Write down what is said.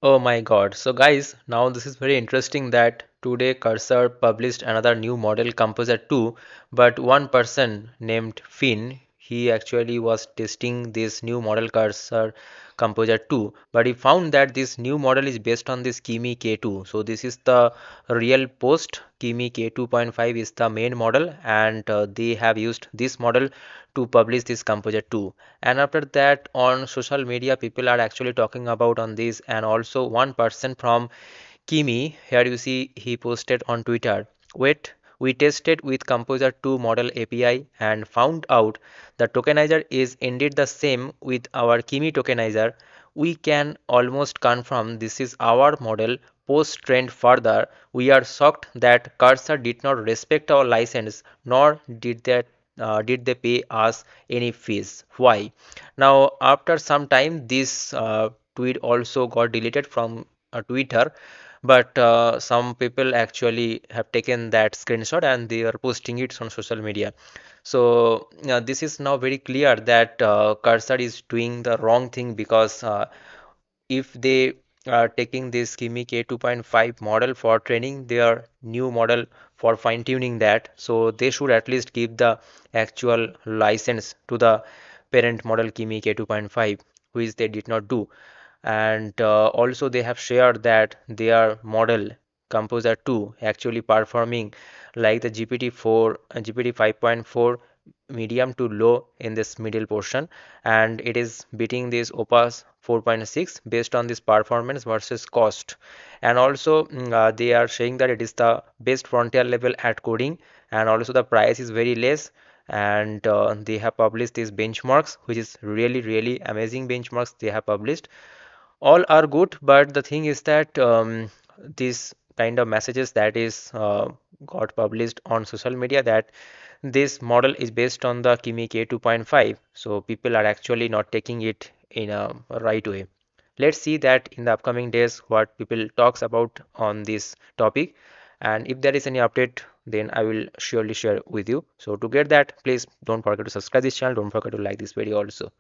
Oh my God. So guys, now this is very interesting that today Cursor published another new model Composer 2, but one person named Finn, he actually was testing this new model Cursor Composer 2, but he found that this new model is based on this Kimi K2. So this is the real post. Kimi K2.5 is the main model, and they have used this model to publish this Composer 2. And after that, on social media people are actually talking about on this, and also one person from Kimi, here you see he posted on Twitter, wait, we tested with Composer 2 model API and found out the tokenizer is indeed the same with our Kimi tokenizer. We can almost confirm this is our model. Post trend further, we are shocked that Cursor did not respect our license, nor did they pay us any fees. Why? Now, after some time, this tweet also got deleted from Twitter, but some people actually have taken that screenshot and they are posting it on social media. So this is now very clear that Cursor is doing the wrong thing, because if they are taking this Kimi K2.5 model for training their new model for fine tuning that, so they should at least give the actual license to the parent model Kimi K2.5, which they did not do. And also they have shared that their model Composer 2 actually performing like the GPT-4 and GPT 5.4 medium to low in this middle portion, and it is beating this Opus 4.6 based on this performance versus cost. And also they are saying that it is the best frontier level at coding, and also the price is very less. And they have published these benchmarks, which is really amazing benchmarks they have published. All are good, but the thing is that these kind of messages that is got published on social media, that this model is based on the Kimi K2.5, so people are actually not taking it in a right way. Let's see that in the upcoming days what people talks about on this topic, and if there is any update, then I will surely share with you. So to get that, please don't forget to subscribe this channel, don't forget to like this video also.